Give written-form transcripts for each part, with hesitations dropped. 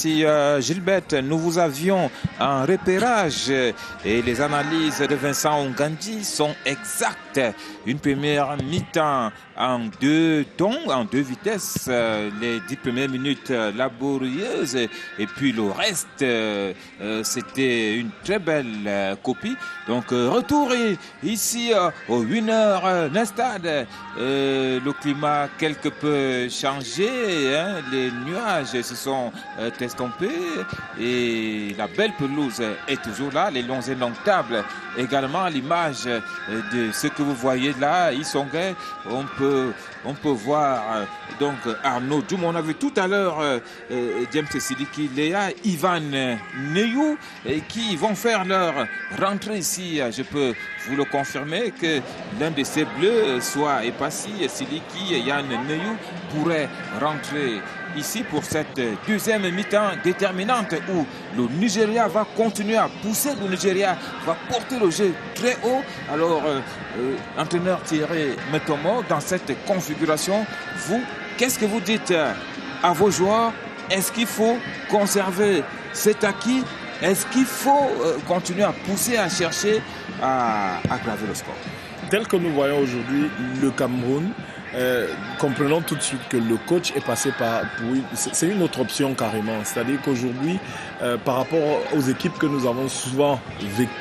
Merci Gilbert. Nous vous avions un repérage et les analyses de Vincent Ngandi sont exactes. Une première mi-temps en deux tons, en deux vitesses, les 10 premières minutes laborieuses et puis le reste, c'était une très belle copie. Donc retour ici au Winner Nestad. Le climat quelque peu changé, hein, les nuages se sont estompés et la belle pelouse est toujours là, les longs indomptables également à l'image de ce que vous voyez là, Isongé, on peut voir donc Arnaud Djoum, on a vu tout à l'heure James Siliki, Léa, Ivan Neyou qui vont faire leur rentrée ici. Je peux vous le confirmer que l'un de ces bleus, soit Epassi, Siliki et Yann Neyou, pourrait rentrer ici pour cette deuxième mi-temps déterminante où le Nigeria va continuer à pousser, le Nigeria va porter le jeu très haut. Alors, entraîneur Thierry Metomo, dans cette configuration, vous, qu'est-ce que vous dites à vos joueurs? Est-ce qu'il faut conserver cet acquis? Est-ce qu'il faut continuer à pousser, à chercher à aggraver le score? Tel que nous voyons aujourd'hui le Cameroun, comprenons tout de suite que le coach est passé par... C'est une autre option carrément. C'est-à-dire qu'aujourd'hui, par rapport aux équipes que nous avons souvent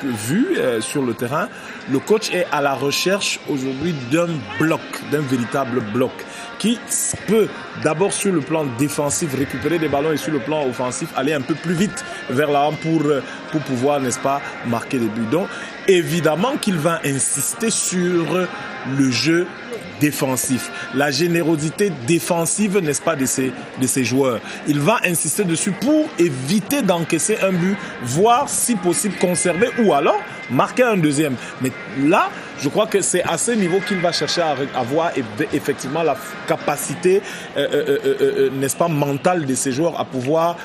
vues sur le terrain, le coach est à la recherche aujourd'hui d'un bloc, d'un véritable bloc qui peut d'abord sur le plan défensif récupérer des ballons et sur le plan offensif aller un peu plus vite vers l'avant pour pouvoir, n'est-ce pas, marquer des buts. Donc évidemment qu'il va insister sur le jeu défensif, la générosité défensive, n'est-ce pas, de ces joueurs. Il va insister dessus pour éviter d'encaisser un but, voire si possible conserver ou alors marquer un deuxième. Mais là, je crois que c'est à ce niveau qu'il va chercher à avoir effectivement la capacité, n'est-ce pas, mentale de ces joueurs à pouvoir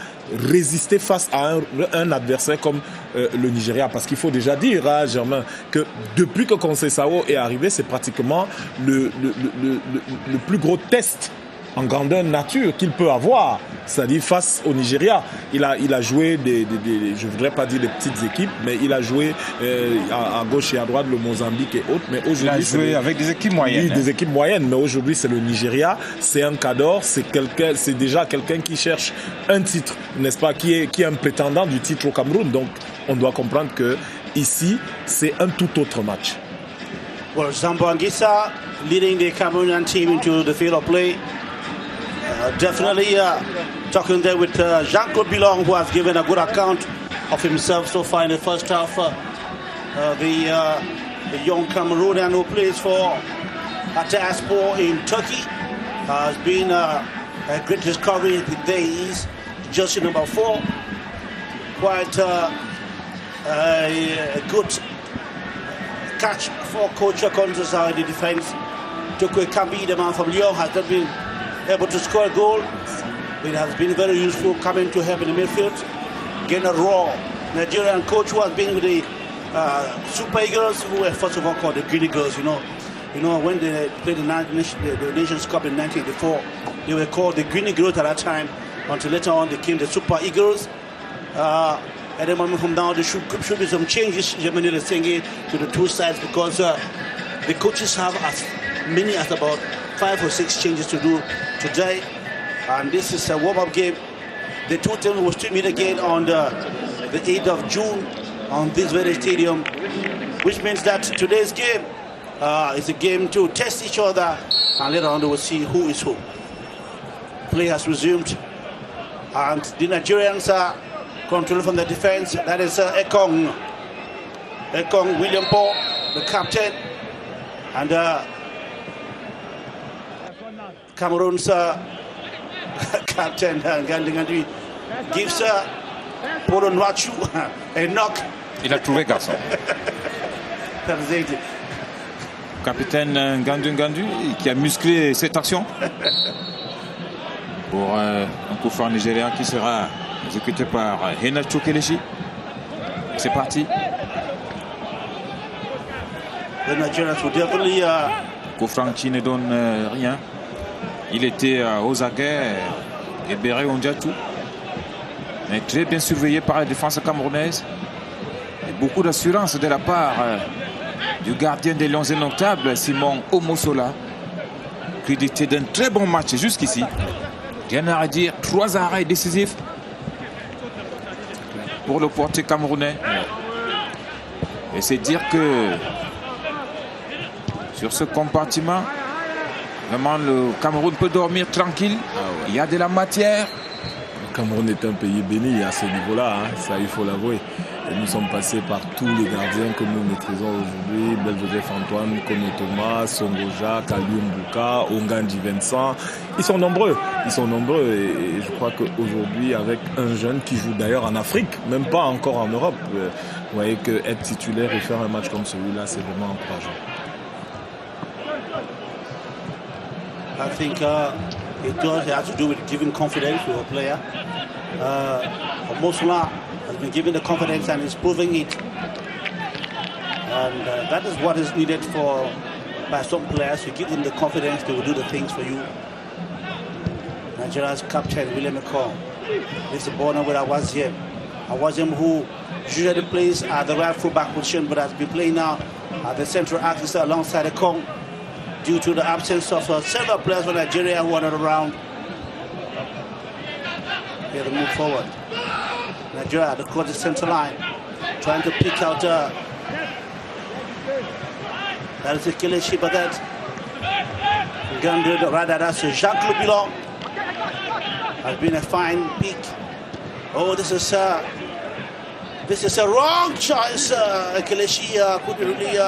résister face à un adversaire comme le Nigeria. Parce qu'il faut déjà dire, hein, Germain, que depuis que Conceição est arrivé, c'est pratiquement le plus gros test en grandeur nature qu'il peut avoir, c'est-à-dire face au Nigeria. Il a joué je ne voudrais pas dire des petites équipes, mais il a joué à gauche et à droite le Mozambique et autres. Mais aujourd'hui, il a joué avec des équipes moyennes. Oui, des équipes moyennes, mais aujourd'hui c'est le Nigeria, c'est un cadre, c'est déjà quelqu'un qui cherche un titre, n'est-ce pas, qui est un prétendant du titre au Cameroun. Donc on doit comprendre que ici c'est un tout autre match. Well, Zambo Anguissa leading the Cameroonian team into the field of play. Definitely talking there with Jean-Claude Bilong, who has given a good account of himself so far in the first half. The young Cameroonian who plays for Ataspor in Turkey has been a great discovery. There he is, jersey number 4. Quite a good catch for Coach Konzasa in the defense. Tokwe Kambi, the man from Lyon, has not been able to score a goal. It has been very useful coming to help in the midfield. Again, a raw Nigerian coach who has been with the Super Eagles, who were first of all called the Guinea Girls. You know, when they played the Nations Cup in 1984, they were called the Guinea Girls at that time. Until later on, they became the Super Eagles. At the moment from now, there should be some changes. Germany is saying to the two sides because the coaches have as many as about 5 or 6 changes to do today, and this is a warm-up game. The two teams will still meet again on the 8th of June on this very stadium, which means that today's game is a game to test each other, and later on they will see who is who. Play has resumed, and the Nigerians are controlling from the defense. That is Ekong William Paul, the captain, and Cameroon's captain Gandhi gives Polo Nwachu a knock. Il a trouvé garçon. Capitaine Gandu qui a musclé cette action pour un coup franc nigérien qui sera exécuté par Henacho Kelechi. C'est parti. The Nigerians will definitely coup franc qui ne donne rien. Il était aux aguets et Béré Ondiatou. Mais très bien surveillé par la défense camerounaise. Et beaucoup d'assurance de la part du gardien des Lions Indomptables, Simon Omosola, crédité d'un très bon match jusqu'ici. Rien à redire, 3 arrêts décisifs pour le portier camerounais. Et c'est dire que sur ce compartiment, vraiment le Cameroun peut dormir tranquille. Il y a de la matière. Le Cameroun est un pays béni à ce niveau-là, hein. Ça il faut l'avouer. Et nous sommes passés par tous les gardiens que nous maîtrisons aujourd'hui. Bel-Joseph Antoine, Kono Thomas, Songo Jacques, Aliou Mbouka, Ongandji Vincent. Ils sont nombreux. Et je crois qu'aujourd'hui, avec un jeune qui joue d'ailleurs en Afrique, même pas encore en Europe, vous voyez qu'être titulaire et faire un match comme celui-là, c'est vraiment encourageant. I think it does have to do with giving confidence to a player. Omosola has been given the confidence and is proving it. And that is what is needed by some players. You give them the confidence, they will do the things for you. Nigeria's captain, William McCall, is the border with Awaziem. Awaziem, who usually plays at the right fullback position, but has been playing now at the central axis alongside the Kong, due to the absence of several players from Nigeria who are not around. Here to move forward. Nigeria across the center line, trying to pick out. That is a Kelechi Badet. Gandhi, rather, that's Jacques Bilon. Has been a fine pick. Oh, this is a wrong choice. Kelechi could really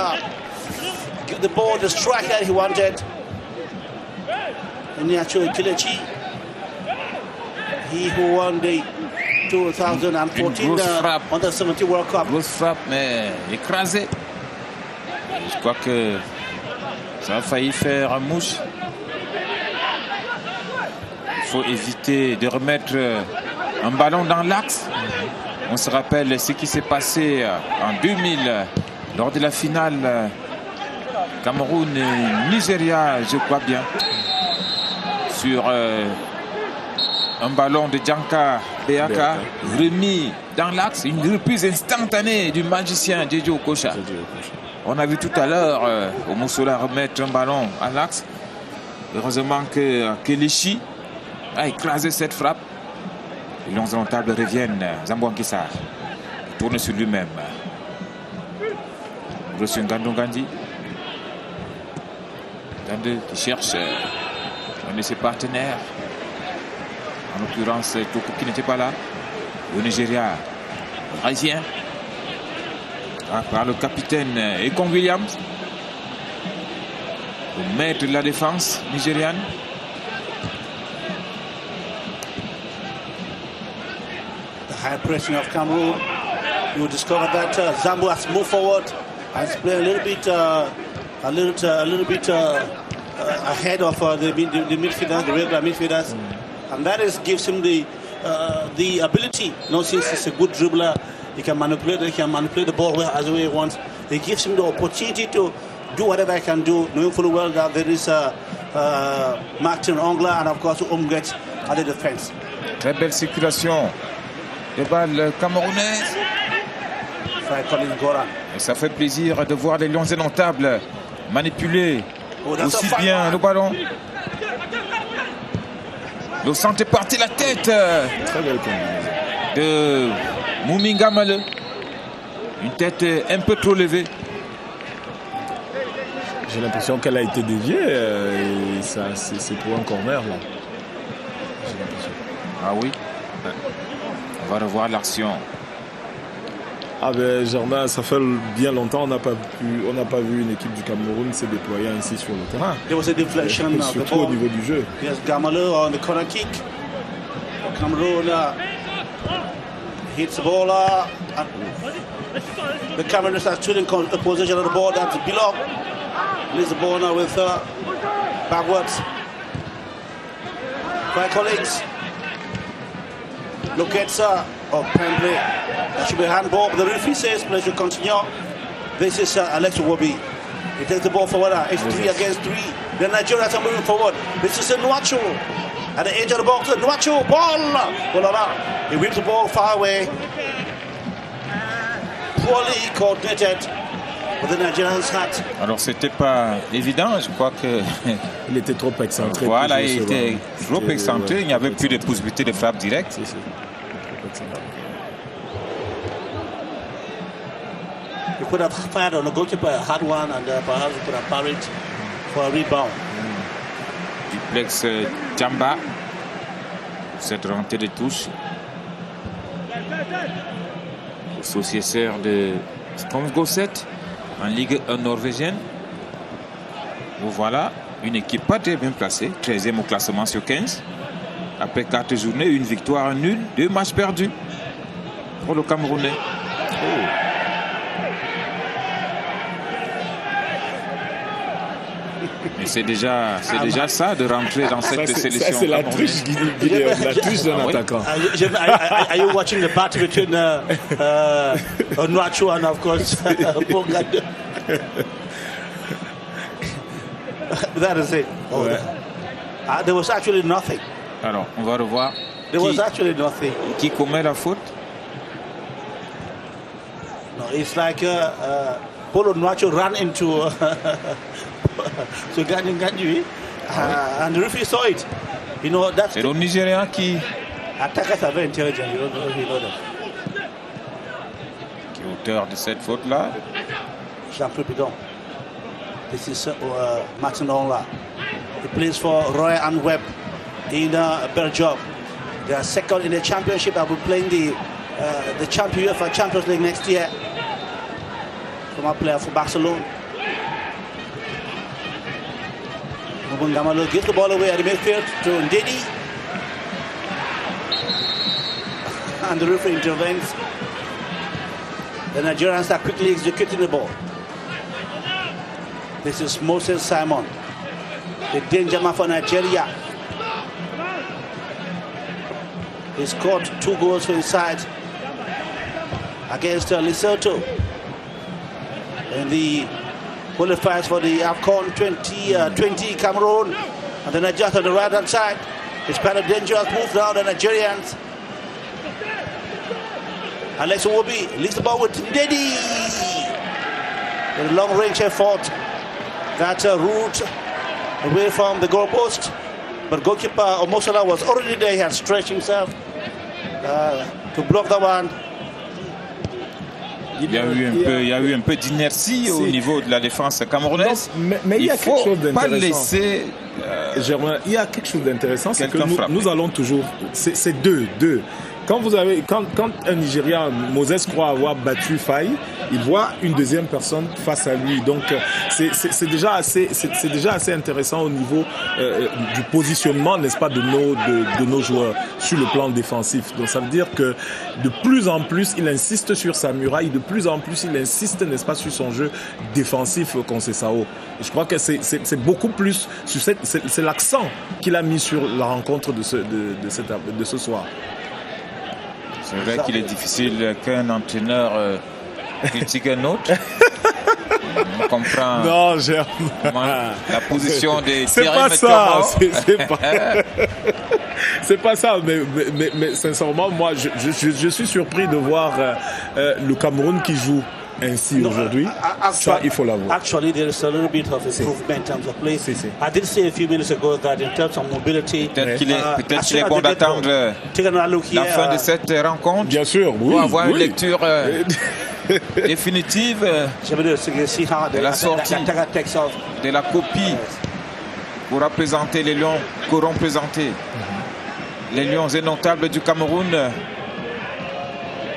give the ball the strike that he wanted. And actually Kelechi, he who won the 2014 Under 17 World Cup. Grosse frappe, mais écrasée. Je crois que ça a failli faire mouche. Il faut éviter de remettre un ballon dans l'axe. On se rappelle ce qui s'est passé en 2000 lors de la finale Cameroun-Nigeria, je crois bien, sur un ballon de Djanka Beaka remis dans l'axe, une reprise instantanée du magicien Djedje Okocha. On a vu tout à l'heure Omosola remettre un ballon à l'axe. Heureusement que Kelechi a écrasé cette frappe. Les Lions Indomptables reviennent. Zambouankissa tourne sur lui-même. Reçu Ngandongandji. Ngandou qui cherche un de ses partenaires. En l'occurrence, Toko qui n'était pas là. Au Nigeria, Raisien. Par le capitaine Ekong Williams. Le maître de la défense nigériane. High pressing of Cameroon. You discover that Zambo has moved forward and is playing a little bit ahead of the midfielders, the regular midfielders, and that gives him the ability. Since he's a good dribbler, he can manipulate the ball as the way he wants. It gives him the opportunity to do whatever he can do, knowing fully well that there is Martin Ongla and of course Umget at the defense. Très belle circulation de balles camerounaises. Et ça fait plaisir de voir les Lions Indomptables manipuler aussi bien le ballon. Le centre est parti, la tête de Mouminga Male. Une tête un peu trop levée. J'ai l'impression qu'elle a été déviée et ça, c'est pour un corner là. J'ai l'impression. Ah oui. On va revoir l'action. Ah ben Germain, ça fait bien longtemps on n'a pas vu une équipe du Cameroun se déployer ainsi sur le terrain. There was a deflection surtout au niveau du jeu. Yes, Gamalo on the corner kick. Cameroun hits the ball. The Cameroonians are still in the position of the ball that's below. Leaves the ball now with backwards. My colleagues. Look at pen play. That should be a handball. The referee says play should continue. This is Alex Iwobi. He takes the ball forward. It's 3 against 3. The Nigerians are moving forward. This is a natural. At the edge of the box, Nwachu, ball! He whips the ball far away. Poorly coordinated with the Nigerian's hat. Alors c'était pas évident, je crois que il était trop excentré. Voilà, il était trop excentré, il n'y avait plus de possibilité de frappe directe. You could have fired on the goalkeeper, a hard one, and perhaps you could have parried for a rebound. Duplex Djamba, cette rentrée de touche. Associateur de Strømsgodset en Ligue 1 norvégienne. Voilà, une équipe pas très bien placée, 13e au classement sur 15. Après 4 journées, une victoire nulle, 2 matchs perdus pour le Camerounais. Mais c'est déjà ça de rentrer dans cette sélection. Ça, c'est la triche d'un attaquant. Are you watching the battle between Nwachu and of course Bongad? That is it. Oh, ouais. There was actually nothing. Alors, on va revoir. There was actually nothing. Qui commet la faute? No, it's like Polo Nwachu ran into Ganji, and the referee saw it. You know, that's c'est le Nigérian qui... Attackers are very intelligent, you know that. Qui est auteur de cette faute-là? Jean-Pierre Bidon. This is Martin Onla. He plays for Roy and Webb in Belgium. They are second in the championship. I'll be playing the UEFA Champions League next year. Former player for Barcelona. Gamalo gives the ball away at the midfield to Ndidi. And the referee intervenes. The Nigerians are quickly executing the ball. This is Moses Simon, the danger man for Nigeria. He scored 2 goals for his side against Lesotho in the qualifiers for the AFCON 2020 Cameroon. And then just on the right hand side, it's quite a dangerous move now, the Nigerians. Alex Iwobi leaves the ball with Ndidi. The long range effort that route away from the goalpost. But goalkeeper Omosala was already there. He had stretched himself to block that one. Il y a eu un peu d'inertie au niveau de la défense camerounaise. Mais il y a quelque chose d'intéressant. Pas laisser. Il y a quelque chose d'intéressant, c'est que nous allons toujours. C'est deux. Quand un Nigérien, Moses croit avoir battu Faye, il voit une deuxième personne face à lui. Donc c'est déjà assez intéressant au niveau du positionnement, n'est-ce pas, de nos joueurs sur le plan défensif. Donc ça veut dire que de plus en plus il insiste sur sa muraille, de plus en plus il insiste, n'est-ce pas, sur son jeu défensif, Conceição. Je crois que c'est beaucoup plus sur c'est l'accent qu'il a mis sur la rencontre de ce soir. C'est vrai qu'il est difficile qu'un entraîneur critique un autre. On comprend la position des Thierry c'est pas ça, mais sincèrement, moi, je suis surpris de voir le Cameroun qui joue ainsi aujourd'hui. Ça, il faut l'avouer. Actually, there is a little bit of improvement in terms of play. I did say a few minutes ago that in terms of mobility, peut-être qu'il est bon d'attendre la fin de cette rencontre. Bien sûr, oui. Pour avoir une lecture définitive de la sortie de la copie pour représenter les Lions qu'auront présenté les Lions indomptables du Cameroun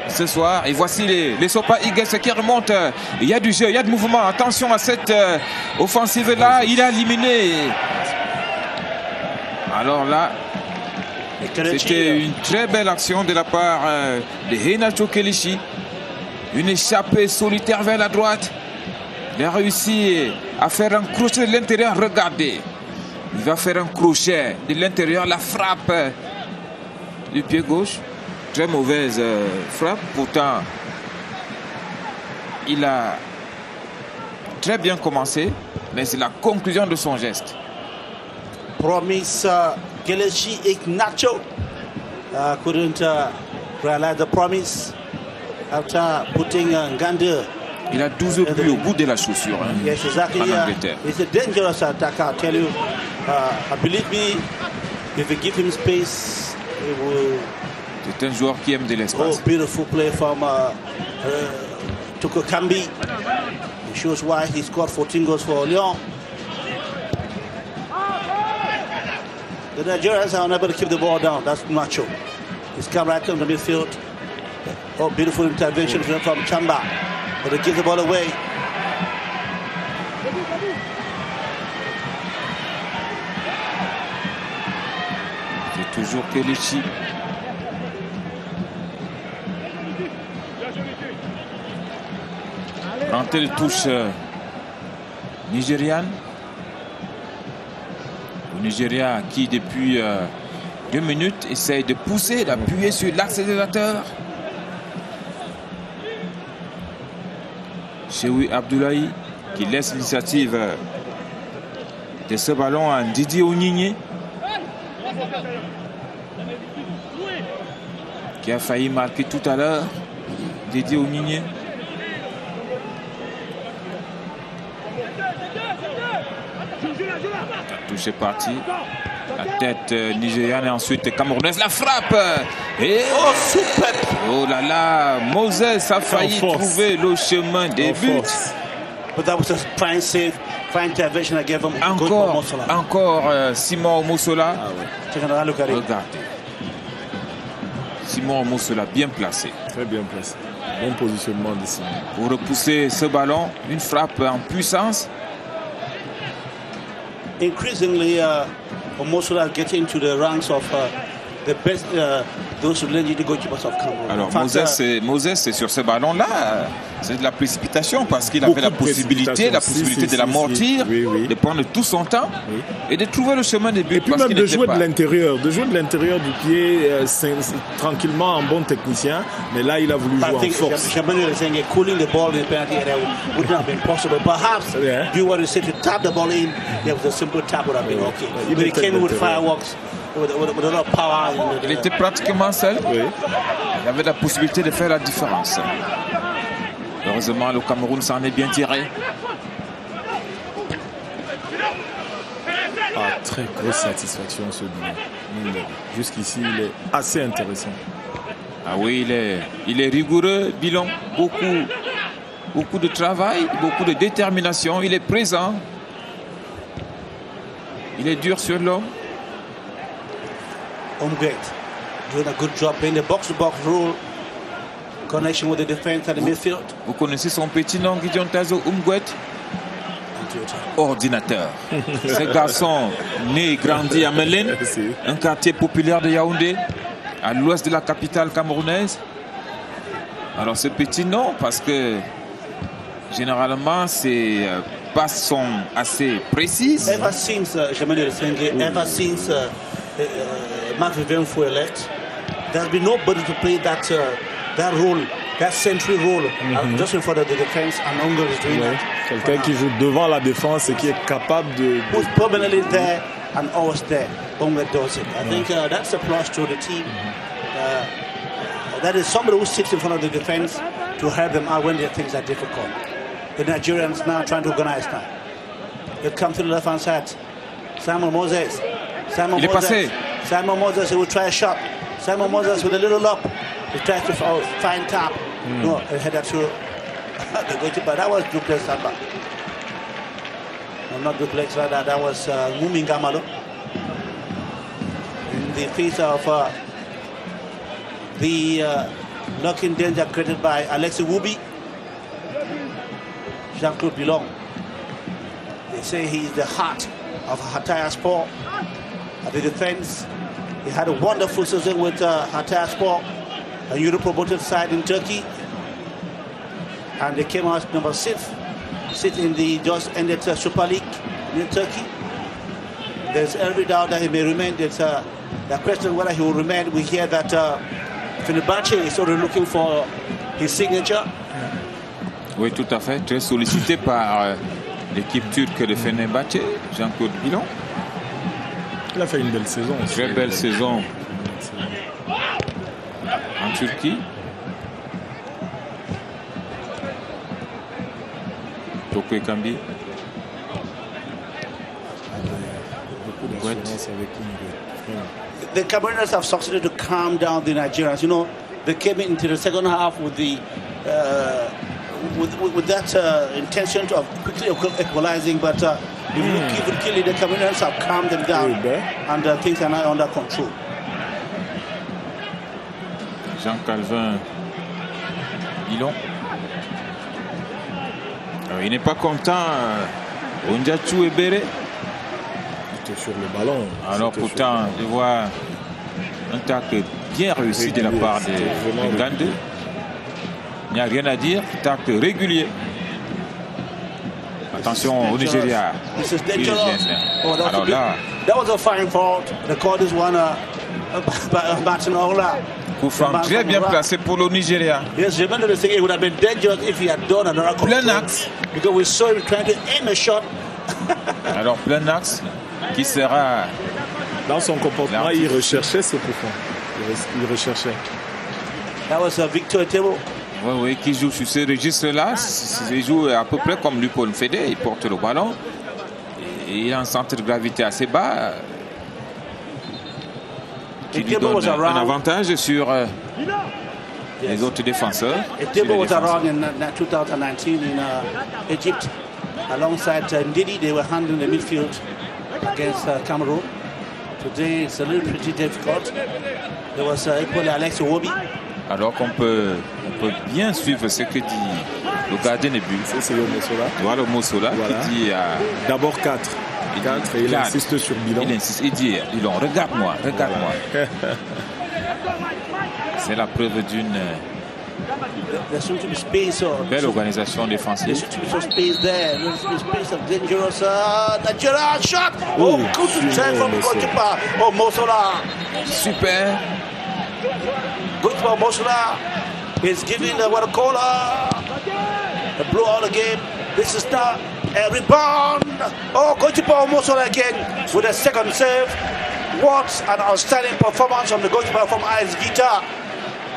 ce soir. Et voici les Sopa Eagles qui remontent. Il y a du jeu, il y a du mouvement. Attention à cette offensive-là. Il a éliminé. Alors là, c'était une très belle action de la part de Henacho Kelechi. Une échappée solitaire vers la droite. Il a réussi à faire un crochet de l'intérieur. Regardez. Il va faire un crochet de l'intérieur. La frappe du pied gauche. Très mauvaise frappe. Pourtant, il a très bien commencé. Mais c'est la conclusion de son geste. Promise Kelechi Iheanacho couldn't realize the promise after putting Ngande. Il a 12 buts au bout de la chaussure. Hein, yes, exactly. en Angleterre. He's a dangerous attacker, I'll tell you. Believe me, if you give him space, he will. C'est un joueur qui aime de l'espace. Oh, beautiful play from Toko Kambi. It shows why he scored 14 goals for Lyon. The Nigerians are unable to keep the ball down. That's Nacho. He's come right on the midfield. Oh, beautiful intervention from Chamba. But they give the ball away. C'est toujours Kelechi. Quand elle touche nigériane. Le Nigeria qui depuis 2 minutes essaye de pousser, d'appuyer sur l'accélérateur. Chewi Abdoulaye qui laisse l'initiative de ce ballon à Didier Onigné qui a failli marquer tout à l'heure. Didier Onigné. La touche est partie. La tête nigériane et ensuite camerounaise. La frappe. Et oh, super. Oh là là, Moses a failli trouver le chemin des buts. But that was a fine save, fine intervention. I gave him encore Simon Omosola. Regardez. Simon Omosola bien placé. Très bien placé. Bon positionnement de Simon. Pour repousser ce ballon, une frappe en puissance. Increasingly, Omosola getting into the ranks of the best, those legendary goalkeepers of Cameroon. Alors Moses, c'est sur ce ballon-là, c'est de la précipitation parce qu'il avait la possibilité de l'amortir, de prendre tout son temps et de trouver le chemin des buts. Et puis même de jouer de l'intérieur, du pied tranquillement en bon technicien. Mais là, il a voulu jouer en force. Jamani is saying cooling the ball in the penalty area would not have been possible. Perhaps you want to say to tap the ball in, there was a simple tap would have been okay. But he came with fireworks. With a lot of power. Il était pratiquement seul. Il avait la possibilité de faire la différence. Heureusement, le Cameroun s'en est bien tiré. Très grosse satisfaction ce bilan. Jusqu'ici, il est assez intéressant. Ah oui, il est rigoureux, bilan. Beaucoup de travail, beaucoup de détermination. Il est présent. Il est dur sur l'homme. Umgate doing a good job in the box-to-box rule, connection with the defense and the midfield. Vous connaissez son petit nom, Gideon Tazo Umgate? Ordinateur. Ce garçon né et grandi à Mélène, un quartier populaire de Yaoundé, à l'ouest de la capitale camerounaise. Alors ce petit nom, parce que généralement ces passes sont assez précises. Ever since ever since Marc Vivien Fouet left, there's been nobody to play that role, that central role, just in front of the defense, and Ongo is doing that. Quelqu'un qui joue devant la défense et qui est capable de... Who's permanently there and always there. Ongo does it. I think that's a plus to the team. That is somebody who sits in front of the defense to help them out when their things are difficult. The Nigerians now trying to organize now. They come to the left-hand side. Simon Moses. Il est passé. Simon Moses, he will try a shot. Simon Moses with a little up. He tries to find tap. No, he headed to the goalkeeper. That was Duplex Samba. No, not Duplex, rather. That was Mumingamalo. In the face of the knocking danger created by Alexi Wubi. Jean-Claude Bilong. They say he's the heart of Hataya Sport. At the defense, he had a wonderful season with Hatay Sport, a Euro-promoted side in Turkey, and they came out number 6 in the just ended Super League in Turkey. There's every doubt that he may remain. There's the question whether he will remain. We hear that Fenerbahce is sort of looking for his signature. Oui, tout à fait. Très sollicité par l'équipe turque de Fenerbahce, Jean-Claude Bilong. Il a fait une belle saison. Très belle saison en Turquie. Toko Ekambi. The Cameroonians have succeeded to calm down the Nigerians. You know, they came into the second half with the with that intention of quickly equalizing, but if you look even clearly, the Cameroonians have calmed them down, and things are now under control. Jean-Calvin Bilon. Il n'est pas content. Ondiatou Ebere. C'était sur le ballon. Alors pourtant, je vois un tacle bien réussi de la part de Ngande. Il n'y a rien à dire. Tacle régulier. Attention au Nigeria. Alors là, that was a fine fault. The court is one Batinola. Coup franc très bien placé pour le Nigeria. Yes, remember the thing, it would have been dangerous if he had done another control. Plein axe. Because we saw him trying to aim a shot. Alors plein axe qui sera... Dans son comportement, il recherchait ce coup franc. Il recherchait. That was Victor Etebo. Oui, qui joue sur ce registre-là. Il joue à peu près comme Paul Fede. Il porte le ballon. Et il a un centre de gravité assez bas. Qui lui donne un avantage sur les autres défenseurs. Etebo was around in 2019 in Egypt. Alongside Ndidi, they were handling the midfield against Cameroon. Today it's a little pretty difficult. There was equally Alex Iwobi. Alors qu'on peut bien suivre ce que dit le gardien de but. C'est le Mossola. Voilà le Mossola qui dit... D'abord 4. Et il insiste sur Bilon. Il insiste, il dit, Bilon, regarde-moi. C'est la preuve d'une belle organisation défensive. There should be some space there. There should be space of dangerous Nigeria shot. Oh, good turn from goalkeeper. Oh, Mossola. Super. Goalkeeper Mossola is giving what a call a blow out the game. This is not a rebound. Oh, goalkeeper Mossola again with a second save. What an outstanding performance from the goalkeeper from AS Vita.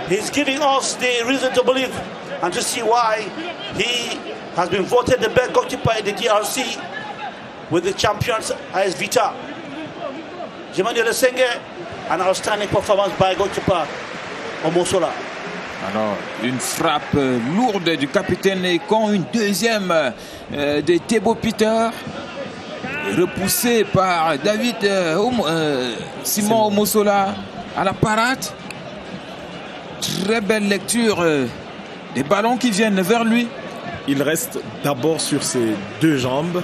He's giving us the reason to believe and to see why he has been voted the best goalkeeper in the DRC with the champions AS Vita. Jemani Lesenge, an outstanding performance by goalkeeper Omosola. Alors, une frappe lourde du capitaine Ekong, une deuxième de Tebo Peter, repoussée par David Simon Omosola à la parade. Très belle lecture des ballons qui viennent vers lui. Il reste d'abord sur ses deux jambes.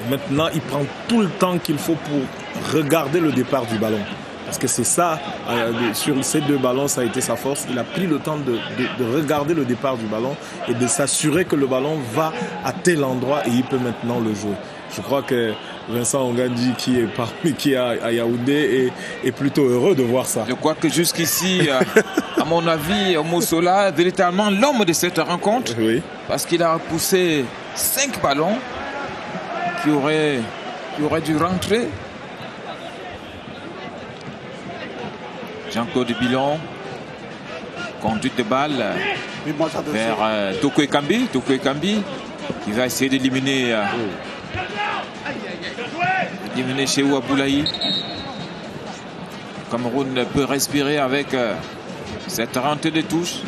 Maintenant, il prend tout le temps qu'il faut pour regarder le départ du ballon. Parce que c'est ça, sur ces deux ballons, ça a été sa force. Il a pris le temps de regarder le départ du ballon et de s'assurer que le ballon va à tel endroit et il peut maintenant le jouer. Je crois que Vincent Ongandi, qui est à Yaoundé, est plutôt heureux de voir ça. Je crois que jusqu'ici, à mon avis, Mossola est véritablement l'homme de cette rencontre. Oui. Parce qu'il a poussé 5 ballons qui auraient dû rentrer. Jean-Claude Bilon, conduite de balle vers Toko Ekambi. Toko Ekambi qui va essayer d'éliminer Cheou Aboulaye. Cameroun peut respirer avec cette rentrée de touche.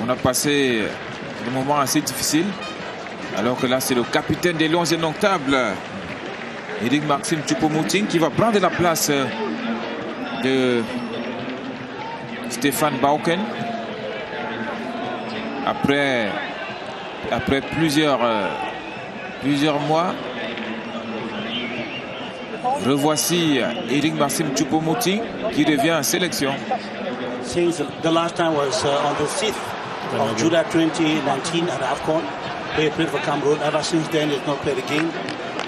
On a passé des moments assez difficiles. Alors que là, c'est le capitaine des Lions Indomptables, Eric Maxime Choupo-Moting, qui va prendre la place de Stéphane Bauken. Après plusieurs mois, revoici Eric Maxime Choupo-Moting qui revient en sélection. Since the last time was on the 6th of July 2019 at AFCON, he played for Cameroon. Ever since then, he has not played again.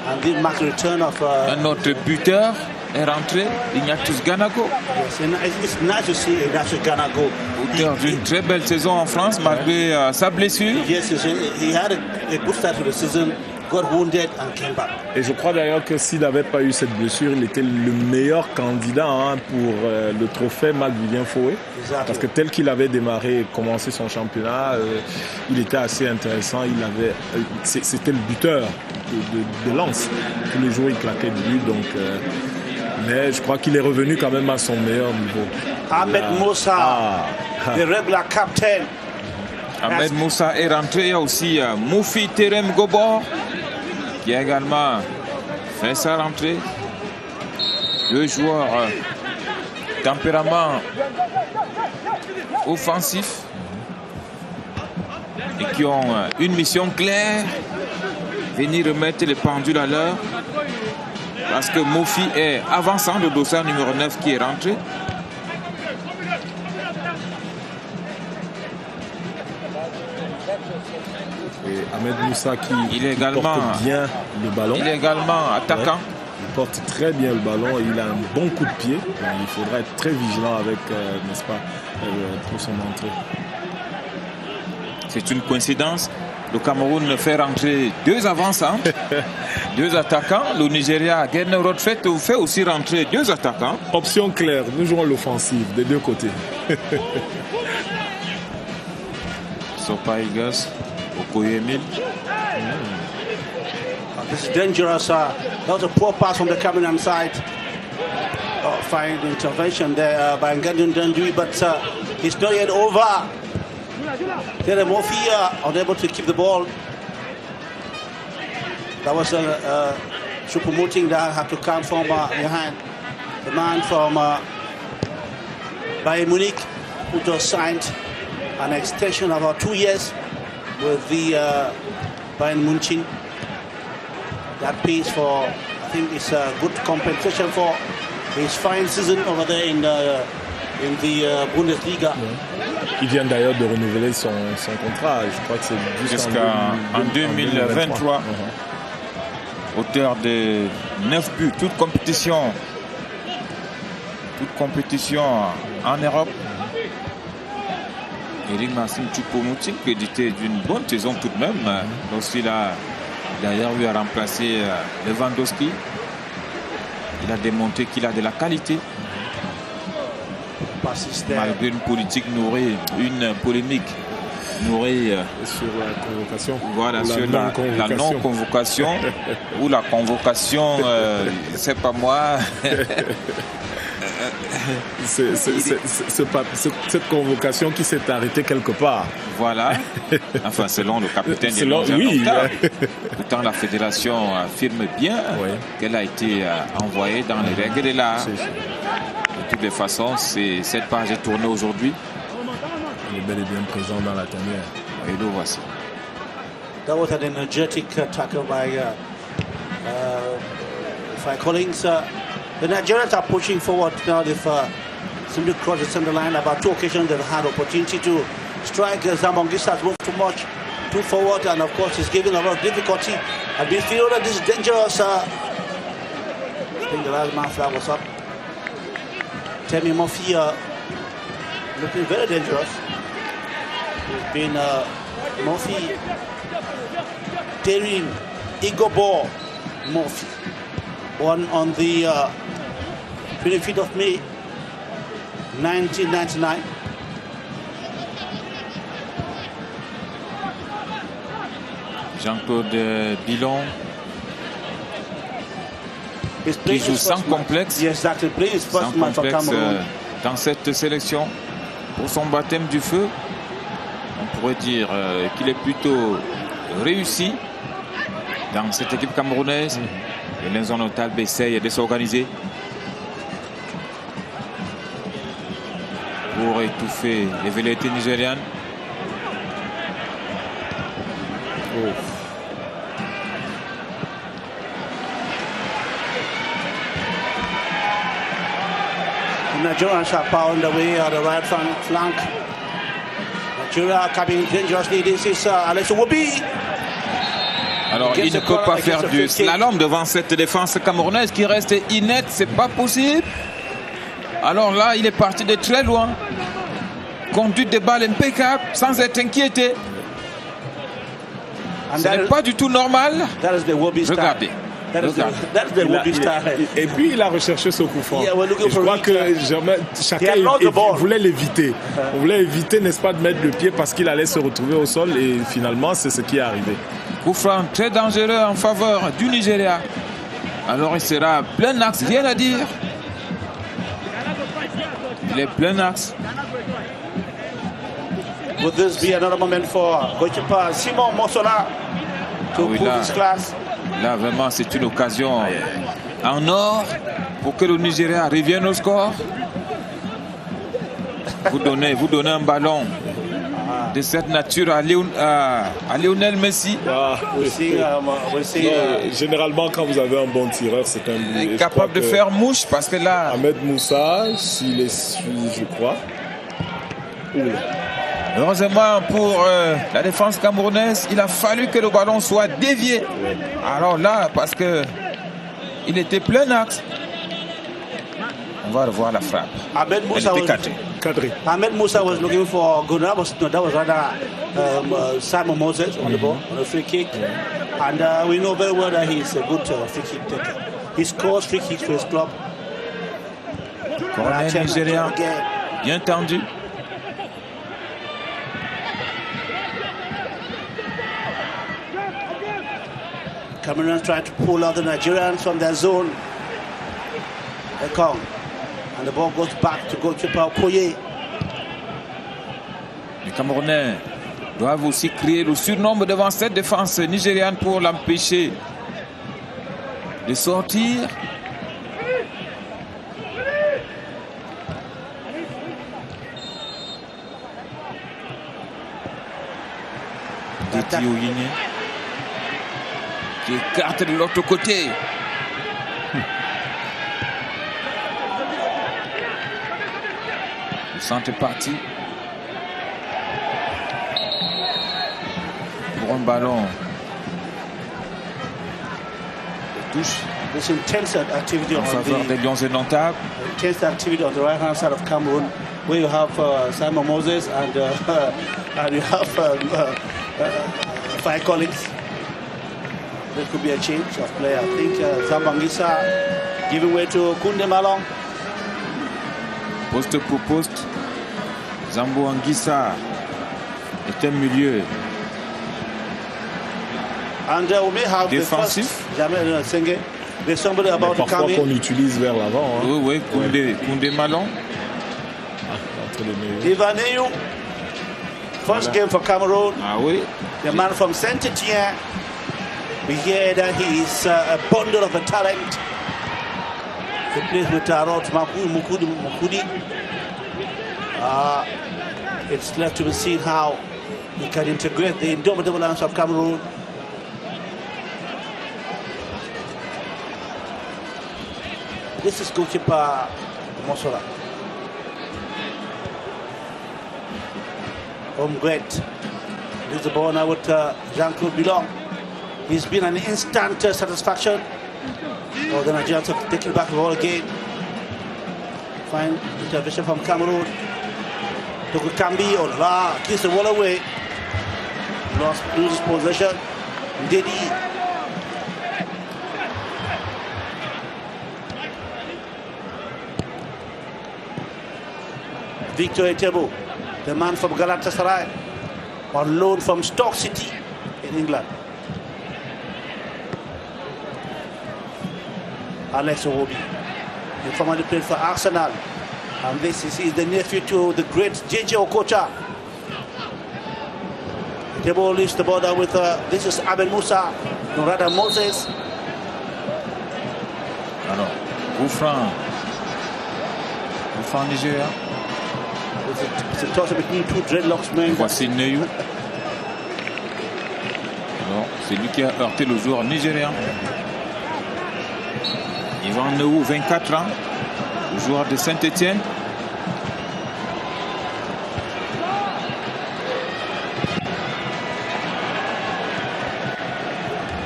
And this marks the return of un autre buteur est rentré, Ignatius Ganago. Yes, and it's nice to see Ignatius Ganago. Auteur d'une très belle saison en France malgré sa blessure. Yes, he had a good start to the season. got wounded and came back. Et je crois d'ailleurs que s'il n'avait pas eu cette blessure, il était le meilleur candidat pour le trophée Marc-Vivien Foué. Exactly. Parce que tel qu'il avait démarré et commencé son championnat, il était assez intéressant. C'était le buteur de Lens. Tous les jours, il claquait du but. Donc, mais je crois qu'il est revenu quand même à son meilleur niveau. Ahmed Moussa, the regular captain. Ahmed Moussa est rentré. Il y a aussi Moufi Terem Gobor qui a également fait sa rentrée. Deux joueurs tempérament offensif et qui ont une mission claire, venir remettre les pendules à l'heure, parce que Moufi est avançant, le dossard numéro 9 qui est rentré. Et Ahmed Moussa qui porte bien le ballon. Il est également attaquant. Ouais, il porte très bien le ballon et il a un bon coup de pied. Donc, il faudra être très vigilant avec, n'est-ce pas, pour son entrée. C'est une coïncidence. Le Cameroun fait rentrer deux avançants, deux attaquants. Le Nigeria, Gernot Rothfeld, fait aussi rentrer deux attaquants. Option claire, nous jouons l'offensive des deux côtés. Sopa Eagles, Okoye Emile. This is dangerous. That was a poor pass from the Cameroon side. Fine intervention there by Ngandun Dandui, but it's not yet over. There, Mofi unable to keep the ball. That was Choupo-Moting that had to come from behind. The man from Bayern Munich who just signed an extension of about 2 years with the Bayern Munich. That pays for, I think it's a good compensation for his fine season over there in the Bundesliga. Ouais. Il vient d'ailleurs de renouveler son contrat. Je crois que c'est jusqu'en 2023. Auteur de 9 buts, toute compétition en Europe. Eric Maxime Choupo-Moting crédité d'une bonne saison tout de même. Lorsqu'il a d'ailleurs eu à remplacer Lewandowski, il a démontré qu'il a de la qualité. Malgré une politique nourrie, une polémique nourrie sur la convocation. Voilà, sur la non-convocation ou la convocation, c'est pas moi. Cette convocation qui s'est arrêtée quelque part. Voilà. Enfin, selon le capitaine des oui. Pourtant, la fédération affirme bien qu'elle a été envoyée dans les règles de l'art. De toutes les façons, cette page est tournée aujourd'hui. Il est bel et bien présent dans la tanière. Et le voici. That was an energetic tackle by Collins. The Nigerians are pushing forward now. They've simply crossed the center line. About 2 occasions they've had opportunity to strike. Zambongisa has moved too forward, and of course it's giving a lot of difficulty. And we feel that this is dangerous. I think the last man flag was up. Temi Murphy looking very dangerous. It's been Murphy, Terim, Igobor, Murphy. Born on the 25th of May, 1999. Jean-Claude Bilon, qui joue sans complexe, dans cette sélection pour son baptême du feu. On pourrait dire qu'il est plutôt réussi dans cette équipe camerounaise. Et les notables essayent de s'organiser pour étouffer les velléités nigérianes. The Nigerians are pounding away on the right flank. Nigeria coming dangerously. This is Alex Iwobi. Alors, il ne peut pas faire du slalom devant cette défense camerounaise qui reste inerte. C'est pas possible. Alors là, il est parti de très loin. Conduite de balle impeccable, sans être inquiété. Ce n'est pas du tout normal. That is the Wobby style. Regardez. That's the Wobby style. Et puis il a recherché ce coup franc. Yeah, we're looking Et je for crois it. que chacun voulait l'éviter. On voulait éviter, n'est-ce pas, de mettre le pied parce qu'il allait se retrouver au sol et finalement c'est ce qui est arrivé. Coup franc très dangereux en faveur du Nigeria. Alors il sera plein axe, rien à dire. Il est plein axe. Would this be another moment for goalkeeper Simon Mosola to oui, pull là. his class? Là, vraiment, c'est une occasion en or pour que le Nigeria revienne au score. Vous donnez un ballon de cette nature à Lionel Messi. Généralement, quand vous avez un bon tireur, c'est un but. Il est capable de faire mouche parce que là... Ahmed Moussa, s'il est suivi, je crois. Heureusement pour la défense camerounaise, il a fallu que le ballon soit dévié. Alors là, parce que il était plein axe. On va revoir la frappe. Ahmed Moussa cadré. Ahmed Moussa was looking for Gunnar, but no, that was rather Simon Moses on the ball, on a free kick. And we know very well that he's a good free kick taker. He scores free kicks for his club. Corner nigérien, bien tendu. Cameroonians trying to pull out the Nigerians from their zone. They come. And the ball goes back to goalkeeper Okoye. Les Camerounais doivent aussi créer le surnombre devant cette défense nigériane pour l'empêcher de sortir. Titi Oyine qui écarte de l'autre côté. Le centre est parti pour un ballon de touche This intense activity en faveur des Lions indomptables. Intense activity on the right hand side of Cameroon, where you have Simon Moses and you have Fai Collins. There could be a change of player. I think Zambangisa giving way to Kunde Malong. Poste pour poste, Zambo Anguissa est un milieu and we may have défensif. The first Senge. There's somebody about to come in. Qu'on utilise vers l'avant. Hein. Oui, Koundé Malong. Ivaneu, first game for Cameroon. Ah oui. The man from Saint-Etienne. We hear that he is a bundle of a talent. He plays with Tarot Mukudi. It's left to be seen how he can integrate the indomitable lions of Cameroon. This is goalkeeper Mosola. Great. This is the ball now with Jean-Claude Bilong. He's been an instant satisfaction. Oh, the Nigerians have taken back the ball again. Fine intervention from Cameroon. Togo Kambi, oh la, kicks the ball away. Loses possession. Ndedi. Victor Etebo, the man from Galatasaray, on loan from Stoke City in England. Alex Owobi, he formerly played for Arsenal, and this is the nephew to the great JJ Okocha. Etebo leaves the ball down with, this is Ahmed Moussa, no rather Moses. Alors, coup franc Nigeria. It's a toss between two dreadlocks men. Voici Neyou. Alors, c'est lui qui a heurté le joueur nigérien. Yvan Neyou, 24 ans, le joueur de Saint-Etienne.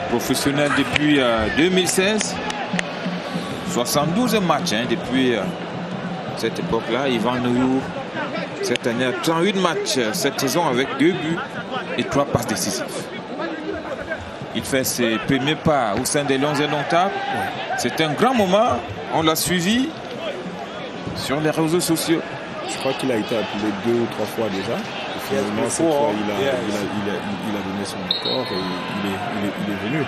Professionnel depuis 2016. 72 matchs depuis cette époque-là. Yvan Neyou, cette année, 38 matchs cette saison avec 2 buts et 3 passes décisives. Il fait ses premiers pas au sein des Lions indomptables. C'est un grand moment. On l'a suivi sur les réseaux sociaux. Je crois qu'il a été appelé 2 ou 3 fois déjà. Et finalement, cette fois, il a donné son accord et il est venu.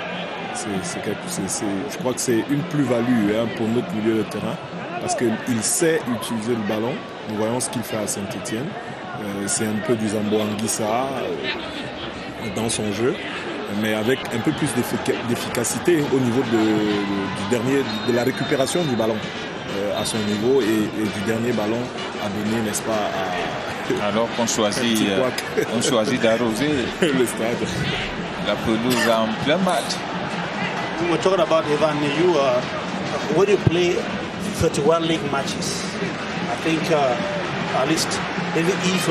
Je crois que c'est une plus-value pour notre milieu de terrain parce qu'il sait utiliser le ballon. Nous voyons ce qu'il fait à Saint-Etienne. C'est un peu du Zambo Anguissa dans son jeu, mais avec un peu plus d'efficacité au niveau de la récupération du ballon à son niveau et du dernier ballon à donner, n'est-ce pas, alors qu'on choisit d'arroser le stade. La pelouse en plein match. We're talking about Evan Neyu. When you play 31 league matches, I think at least even if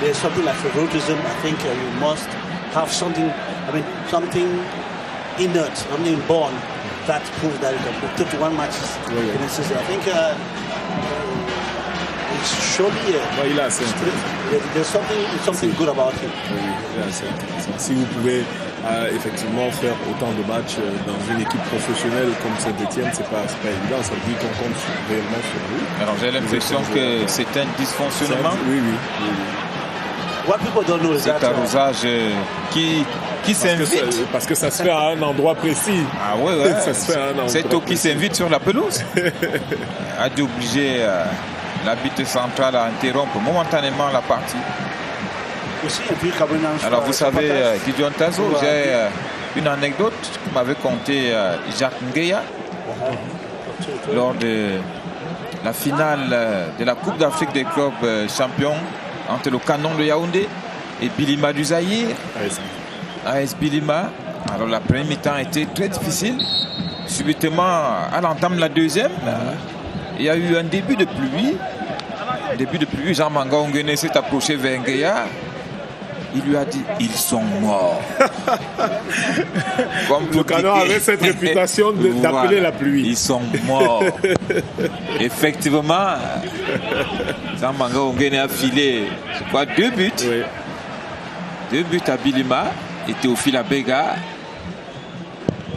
there's something like favoritism, I think you must have something innate, something born that proves that you can play 31 matches in a season. I think it's surely there's something good about him. Oui, c'est intéressant. Si vous pouvez effectivement faire autant de matchs dans une équipe professionnelle comme Saint-Etienne, c'est pas évident. Ça veut dire qu'on compte réellement sur vous. Alors j'ai l'impression que c'est un dysfonctionnement. Oui. What people don't know is cet arrosage qui s'invite. Parce que ça se fait à un endroit précis. Ah ouais. Ça se fait à un endroit cette eau qui s'invite sur la pelouse a dû obliger l'arbitre central à interrompre momentanément la partie. Alors vous savez, Gideon Tazo, j'ai une anecdote que m'avait conté Jacques Ngueya lors de la finale de la Coupe d'Afrique des clubs champions entre le Canon de Yaoundé et Bilima du Zaïre. AS Bilima. Alors la première mi-temps a été très difficile. Subitement, à l'entame de la deuxième, il y a eu un début de pluie. Jean Manga Ongene s'est approché vers Ngueya. Il lui a dit, ils sont morts. Le Canon avait cette réputation d'appeler la pluie. Ils sont morts. Effectivement, Jean Manga Ongene a filé, je crois, 2 buts. Oui. 2 buts à Bilima. Et Théophile Abega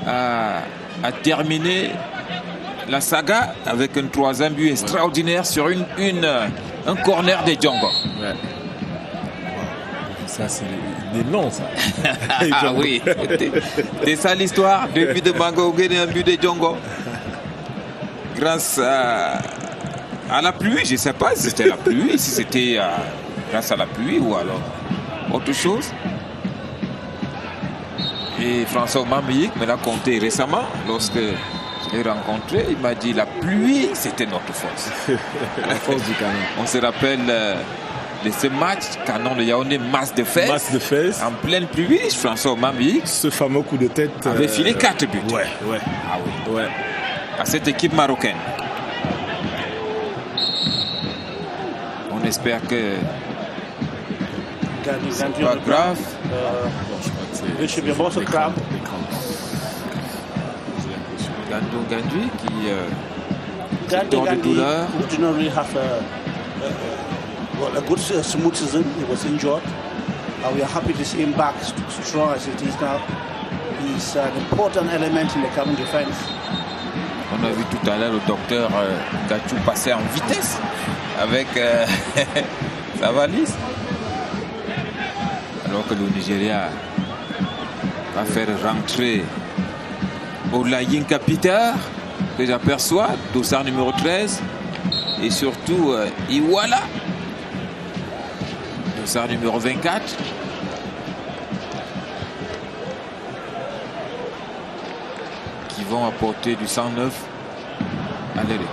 a terminé la saga avec un 3e but extraordinaire sur un corner de Djongo. Ouais. Ça, c'est des noms, ça. Ah oui, c'est ça l'histoire. 2 buts de Mango et un but de Djongo. Grâce à la pluie, je ne sais pas si c'était la pluie, si c'était grâce à la pluie ou alors autre chose. Et François Mamik me l'a conté récemment lorsque je l'ai rencontré. Il m'a dit la pluie, c'était notre force. La force du Canon. On se rappelle de ce match, Canon de Yaoundé, masse de fesses. En pleine pluie, François Mamik. Ce fameux coup de tête. Avait filé 4 buts. Ouais. Ah oui. Ouais. À cette équipe marocaine. On espère que c'est pas grave. There should be most of crowd. Gandou Gandui qui dans de douleur. Did not really have a good smooth season. He was injured. We are happy to see him back strong as it is now. He's an important element in the Cameroon defense. On a vu tout à l'heure le docteur Gachou passer en vitesse avec sa valise. Alors que le Nigeria va faire rentrer Olayinka Peter, que j'aperçois, dossard numéro 13, et surtout Iwala, dossard numéro 24. Qui vont apporter du 109 à leur équipe.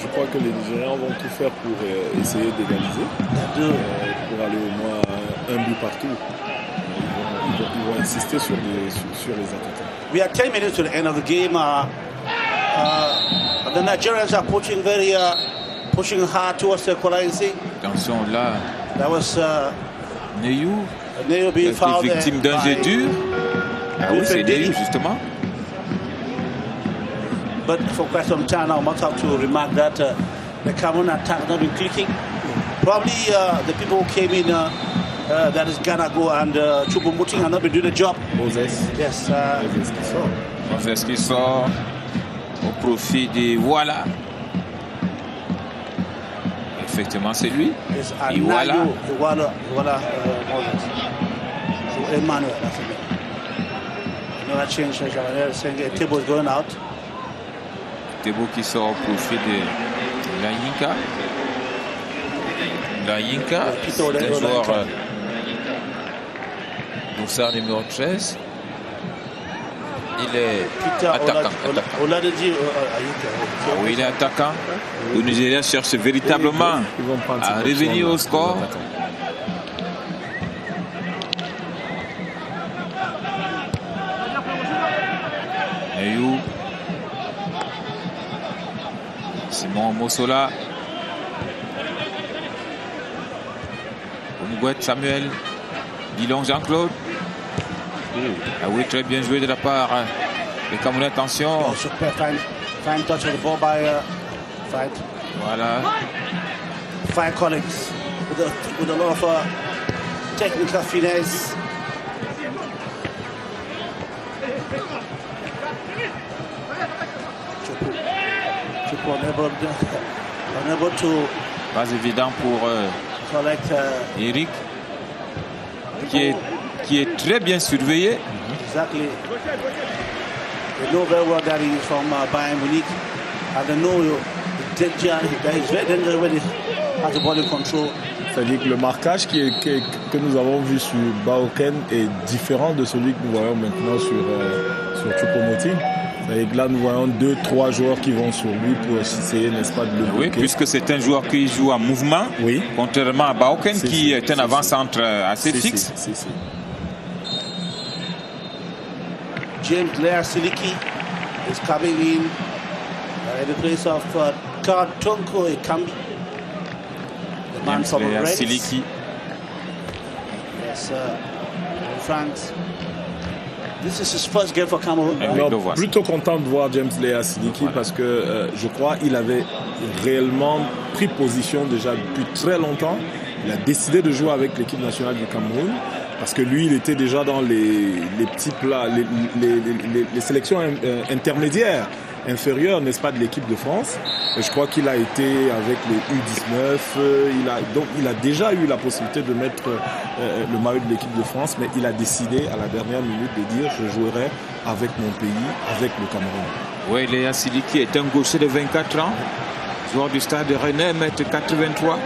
Je crois que les Nigérians vont tout faire pour essayer d'égaliser, pour aller au moins un but partout. Ils vont insister sur les attaquants. We are 10 minutes to the end of the game. The Nigerians are pushing hard towards the Kolaisi. Attention là. That was Neyu being fouled victime d'un jet dur. Ah oui, c'est Neyu justement. But for quite some time now, I must have to remark that the Cameroon attack not been clicking. Probably the people who came in that is Ganago and Choupo-Moting have not been doing the job. Moses. Yes. Moses qui sort. Moses qui sort au profit de voilà. Effectivement, c'est lui. Yes, Et voilà. Voilà, Moses. So Emmanuel, that's it. Another change, saying Tebo is going out. Tebo qui sort au profit de Lanyinka. Lanyinka, c'est un joueur dossard numéro 13. Il est attaquant. Oui, il est attaquant. Le Nigeria cherche véritablement à revenir au score. Ayou. Simon Mossola. Omugouet Samuel. Guilon Jean-Claude. Ah oui, très bien joué de la part des Camerounais. Attention. Oh, super fine touch of the ball by Fight. Voilà. Fight Collins with a lot of technical finesse. Chupo unable to. Pas évident pour collect. Eric, qui est très bien surveillé. Exactly. They know very well that he is from Bayern Munich, and they know the danger. That is very dangerous when he has the ball in control. C'est-à-dire que le marquage que nous avons vu sur Baoken est différent de celui que nous voyons maintenant sur Choupo-Moting. C'est-à-dire que là, nous voyons 2-3 joueurs qui vont sur lui pour essayer, n'est-ce pas, de le bloquer. Oui, puisque c'est un joueur qui joue en mouvement, oui. Contrairement à Baoken qui est un avant-centre assez fixe. James Blair Siliki is coming in the place of Tonko Ekambi. The man from Reds. Siliki. Yes, France. This is his first game for Cameroon. Alors, plutôt content de voir James Lea Siliki parce que je crois qu'il avait réellement pris position déjà depuis très longtemps. Il a décidé de jouer avec l'équipe nationale du Cameroun parce que lui, il était déjà dans les petits plats, les sélections intermédiaires, inférieures, n'est-ce pas, de l'équipe de France. Et je crois qu'il a été avec les U19. Donc, il a déjà eu la possibilité de mettre le maillot de l'équipe de France, mais il a décidé à la dernière minute de dire je jouerai avec mon pays, avec le Cameroun. Oui, Léa Siliki est un gaucher de 24 ans, joueur du Stade Rennais, 1m83.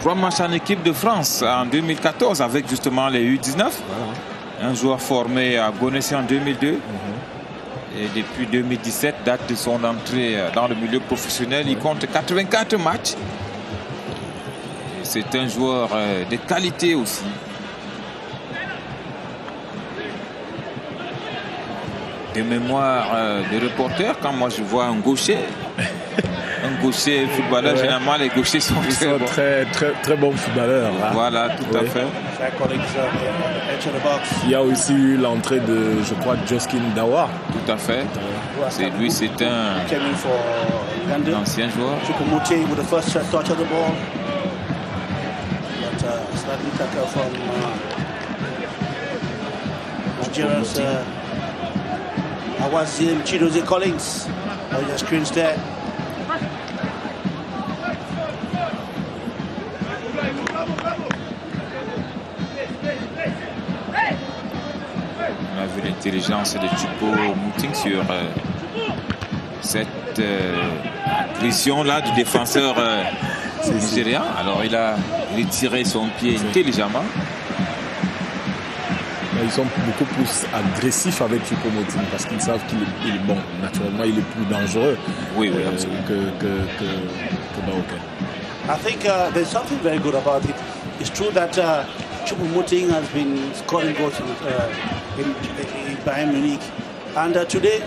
3 matchs en équipe de France en 2014 avec justement les U19. Voilà. Un joueur formé à Gonesse en 2002. Et depuis 2017, date de son entrée dans le milieu professionnel, il compte 84 matchs. C'est un joueur de qualité aussi. De mémoire de reporter, quand moi je vois un gaucher, footballeur, généralement les gauchers sont très bons footballeurs. Hein. Voilà, tout à fait. Il y a aussi eu l'entrée de, je crois, Joskin Dawa. Tout à fait. C'est lui, c'est un ancien joueur. Choupo-Moting with the first touch of the ball. But slightly tackle from Nigeria's Awazim Chidozie Collins. On your screens there. On a vu l'intelligence de Choupo-Moting sur cette agression-là du défenseur nigérian. Alors il a retiré son pied intelligemment. Ils sont beaucoup plus agressifs avec Choupo-Moting parce qu'ils savent qu'il est bon. Naturellement, il est plus dangereux que Baoken. I think there's something very good about it. It's true that Choupo-Moting has been scoring goals in Bayern Munich. And today,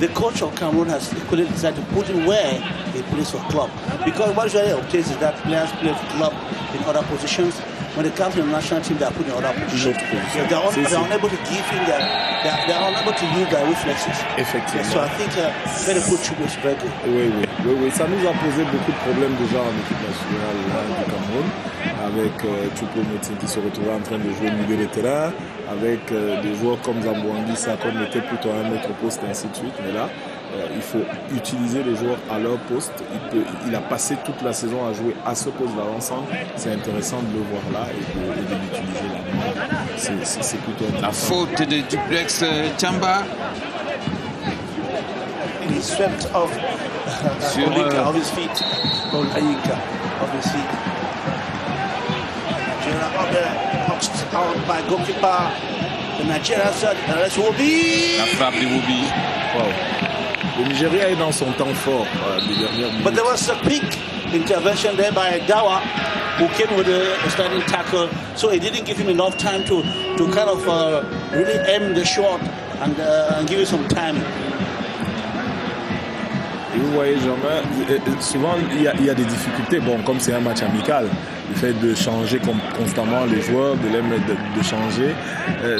the coach of Cameroon has equally decided to put him where he plays for club. Because what usually obtains is that players play for club in other positions. When they come to the national team, they are put in other positions. They're unable to give him they're unable to use their reflexes. Effectivement. So I think very good Choupo is very good. Oui. Ça nous a posé beaucoup de problèmes déjà en équipe nationale du Cameroun. avec Choupo-Moting qui se retrouvait en train de jouer au milieu de terrain, avec des joueurs comme Zambo-Anguissa, comme était plutôt à un autre poste, et ainsi de suite. Mais là, il faut utiliser les joueurs à leur poste. Il a passé toute la saison à jouer à ce poste d'avant-centre. C'est intéressant de le voir là et de l'utiliser là. C'est plutôt intéressant. La faute de Duplex Tchamba. He swept off Olinka of his feet. Olinka of his feet. Nigeria up there, boxed out by goalkeeper. The Nigeria said, let's Wobi. La frappe de Wobi. Wow. Le Nigeria est dans son temps fort des dernières minutes. But there was a quick intervention there by Dawa, who came with a standing tackle. So it didn't give him enough time to kind of really aim the shot and give it some time. Et vous voyez, Germain, souvent il y a des difficultés. Bon, comme c'est un match amical, le fait de changer constamment les joueurs, de changer,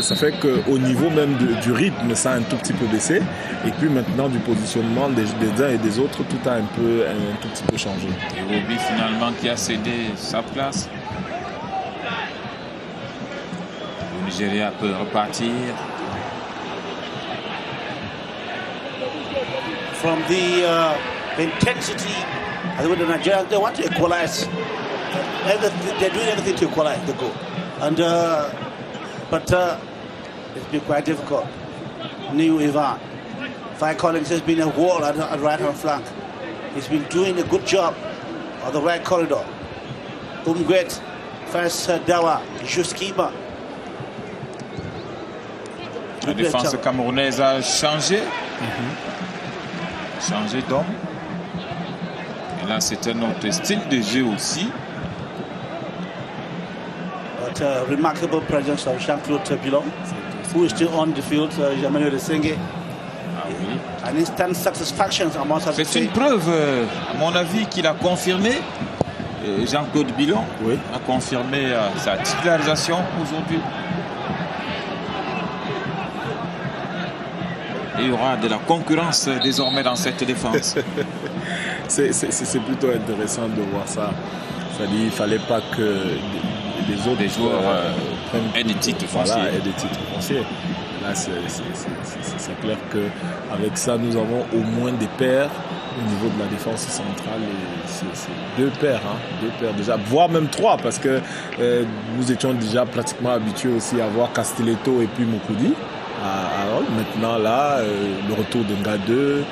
ça fait qu'au niveau même du rythme, ça a un tout petit peu baissé. Et puis maintenant, du positionnement des uns et des autres, tout a un tout petit peu changé. Et Wobi finalement qui a cédé sa place. Le Nigeria peut repartir. From the intensity, I think the Nigerians, they want to equalize. They're doing everything to equalize the goal. And but it's been quite difficult. New Ivan. Fi Collins has been a wall at right hand flank. He's been doing a good job on the right corridor. Umgwet, first Dawa, Juskiba. La défense camerounaise a changé. Changé d'homme. Et là, c'est un autre style de jeu aussi. But remarkable presence of Jean-Claude Bilon, who is still on the field, Emmanuel Sengue. An instant satisfaction, I must have to say. C'est une preuve, à mon avis, qu'il a confirmé. Jean-Claude Bilon a confirmé sa titularisation aujourd'hui. Il y aura de la concurrence désormais dans cette défense. C'est plutôt intéressant de voir ça. C'est-à-dire qu'il ne fallait pas que les autres joueurs aient des titres fonciers. Voilà, aient des titres fonciers. Là, c'est clair qu'avec ça, nous avons au moins des paires au niveau de la défense centrale. C'est deux paires déjà, voire même trois, parce que nous étions déjà pratiquement habitués aussi à voir Castelletto et puis Moukoudi. Maintenant là, le retour de Ngadeu,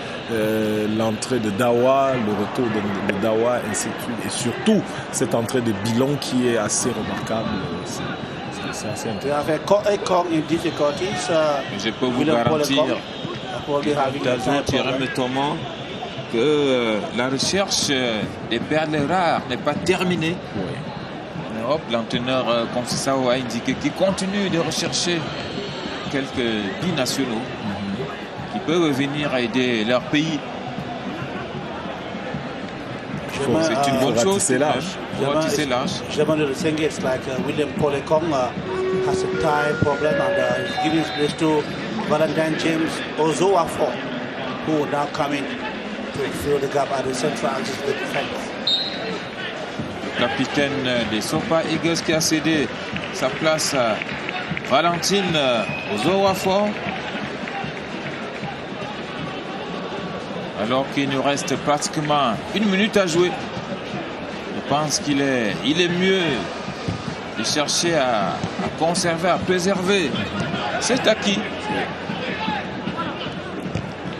l'entrée de Dawa, le retour de Dawa, ainsi de suite. Et surtout, cette entrée de Bilon qui est assez remarquable. C'est assez intéressant. Je peux vous garantir, Thierry Thomas, que la recherche des perles rares n'est pas terminée. Oui. En Europe, l'entraîneur Conceição a indiqué qu'il continue de rechercher quelques binationaux qui peuvent venir aider leur pays. C'est une bonne chose. C'est large. Germany saying it's like William Polekong has a time problem and he's giving his place to Valentine James Ozoafo, who will now come in to fill the gap at the central axis of the defense. Le capitaine des Sopa Eagles qui a cédé sa place à Valentine Ozoafo. Alors qu'il nous reste pratiquement 1 minute à jouer. Je pense qu'il est mieux de chercher à conserver, à préserver cet acquis.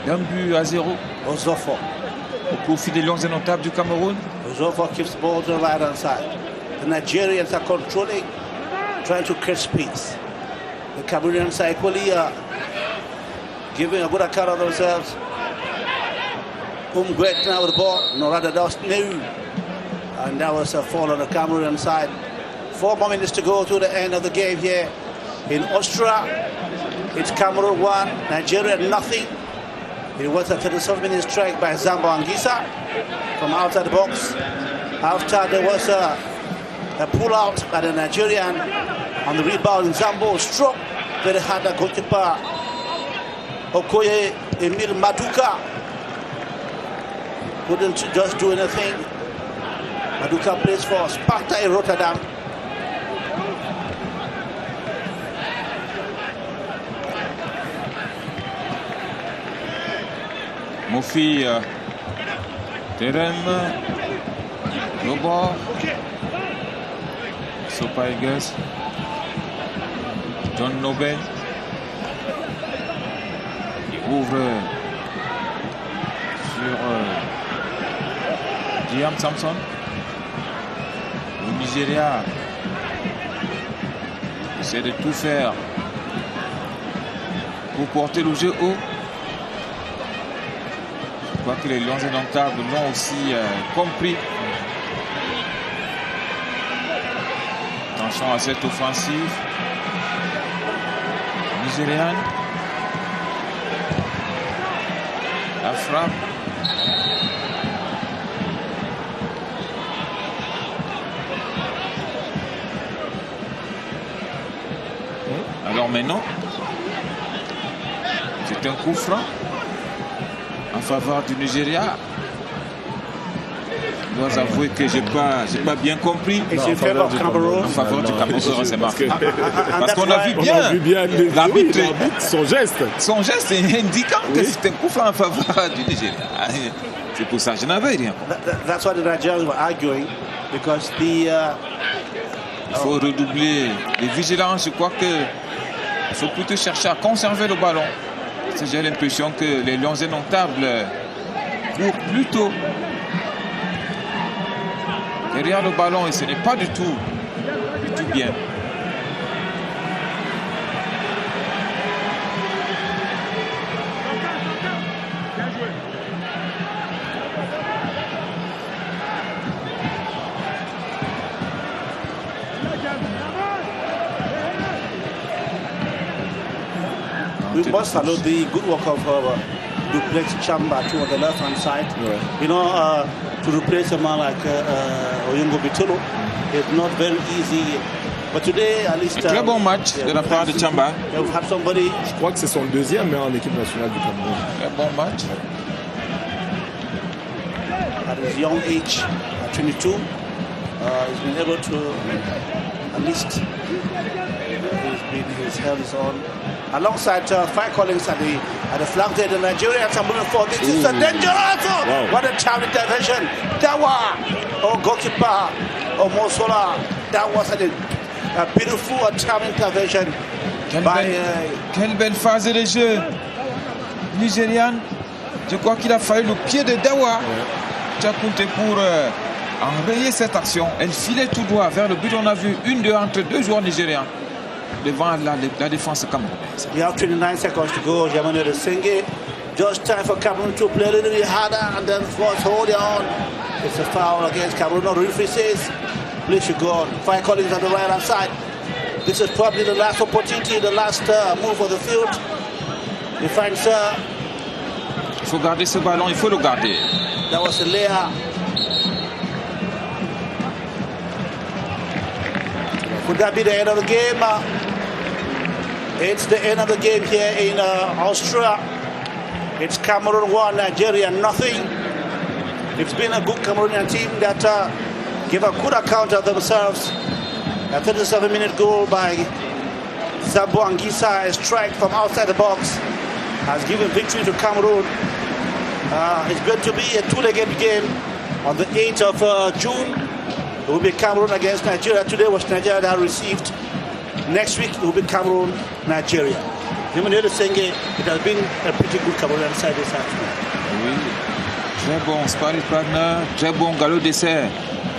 1-0 Ozoafo. au profit des Lions indomptables du Cameroun. Ozoafo keeps the ball to the right hand side. The Nigerians are controlling, trying to create space. The Cameroonians are equally giving a good account of themselves. Great now with the ball. No, rather that was new. And that was a fall on the Cameroonian side. 4 more minutes to go to the end of the game here in Austria. It's Cameroon 1, Nigeria nothing. It was a 37-minute strike by Zambo Anguissa from outside the box. After there was a pull-out by the Nigerian on the rebound. Zambo struck very hard the goalkeeper Okoye Emil Maduka. Couldn't just do anything. Maduka plays for Sparta in Rotterdam. Mofi Terem, le bord. Super Eagles. John Nobel. Il ouvre sur Diam Samson. Le Nigeria essaie de tout faire pour porter le jeu haut. Je crois que les Lions indomptables l'ont aussi compris. Attention à cette offensive nigériane. La frappe. Alors maintenant, c'est un coup franc en faveur du Nigeria. Je dois avouer que je n'ai pas bien compris. It's in favor of Cameroon. En faveur du Cameroun, c'est marqué. Parce qu'on that's a vu why- bien l'arbitre. son geste. Son geste est indiquant que c'est un coup franc en faveur du Nigeria. C'est pour ça que je n'avais rien. That's why the Nigerians were arguing, because the Il faut redoubler de vigilance. Je crois qu'il faut plutôt chercher à conserver le ballon. Parce que j'ai l'impression que les Lions indomptables courent plutôt derrière le ballon et ce n'est pas du tout bien. we must salute the good work of Duplex Chamba too on the left hand side. Ouais. You know, to replace a man like Oyungo Bitolo is not very easy. But today, at least. Très bon match de la part de Chamba. We've had somebody. Je crois que c'est son deuxième en équipe nationale du Cameroun. Très bon match. At his young age, at 22, he's been able to at least his health is on. Alongside Frank Collins at the flank there, the Nigerians are moving forward. This is a dangerous. Wow. What a child intervention! Dawa, goalkeeper, Mosola. That was a beautiful child intervention Quelle belle phase de jeu nigériane. Je crois qu'il a fallu le pied de Dawa Tchakounte pour enrayer cette action. Elle filait tout droit vers le but. On a vu 1-2 entre deux joueurs nigériens devant la défense camerounaise. You have 29 seconds to go. Yamane Sengi. Just time for Cameroon to play a little bit harder and then force holding on. It's a foul against Cameroon. No referee says, please should go on. Frank Collins on the right hand side. This is probably the last opportunity, the last move of the field. He finds Il faut garder ce ballon, il faut le garder. that was a layer. Could that be the end of the game? It's the end of the game here in Austria. It's Cameroon 1, Nigeria nothing. It's been a good Cameroonian team that gave a good account of themselves. A 37-minute goal by Zambo Anguissa, a strike from outside the box, has given victory to Cameroon. It's going to be a two-legged game on the 8th of June. It will be Cameroon against Nigeria. Today was Nigeria that received. Next week it will be Cameroon, Nigeria. Yamane Sengi, it has been a pretty good Cameroonian side this afternoon. Oui, très bon sparring partner, très bon galop d'essai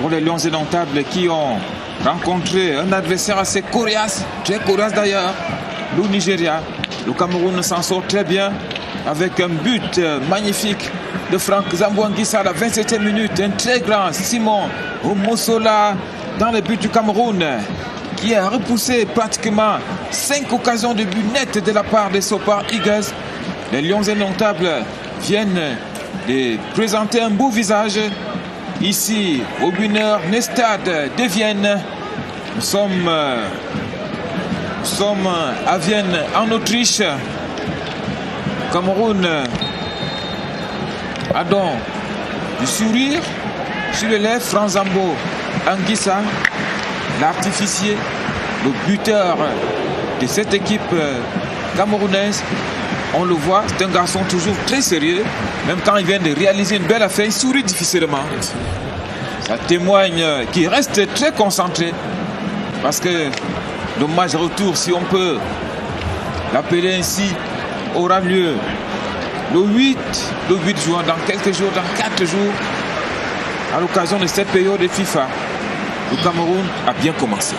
pour les Lions indomptables qui ont rencontré un adversaire assez coriace, très coriace d'ailleurs, le Nigeria. Le Cameroun s'en sort très bien avec un but magnifique de Franck Zambo Anguissa à la 27e minute. Un très grand Simon Omosola dans le but du Cameroun qui a repoussé pratiquement 5 occasions de but net de la part des Super Eagles. Les Lions indomptables viennent de présenter un beau visage ici au Wiener Stade de Vienne. Nous sommes à Vienne, en Autriche. Cameroun a donc du sourire sur les lèvres. Franck Zambo Anguissa, l'artificier, le buteur de cette équipe camerounaise. On le voit, c'est un garçon toujours très sérieux. Même quand il vient de réaliser une belle affaire, il sourit difficilement. Ça témoigne qu'il reste très concentré. Parce que le match retour, si on peut l'appeler ainsi, aura lieu le 8 juin, dans quelques jours, dans 4 jours, à l'occasion de cette période de FIFA. Le Cameroun a bien commencé.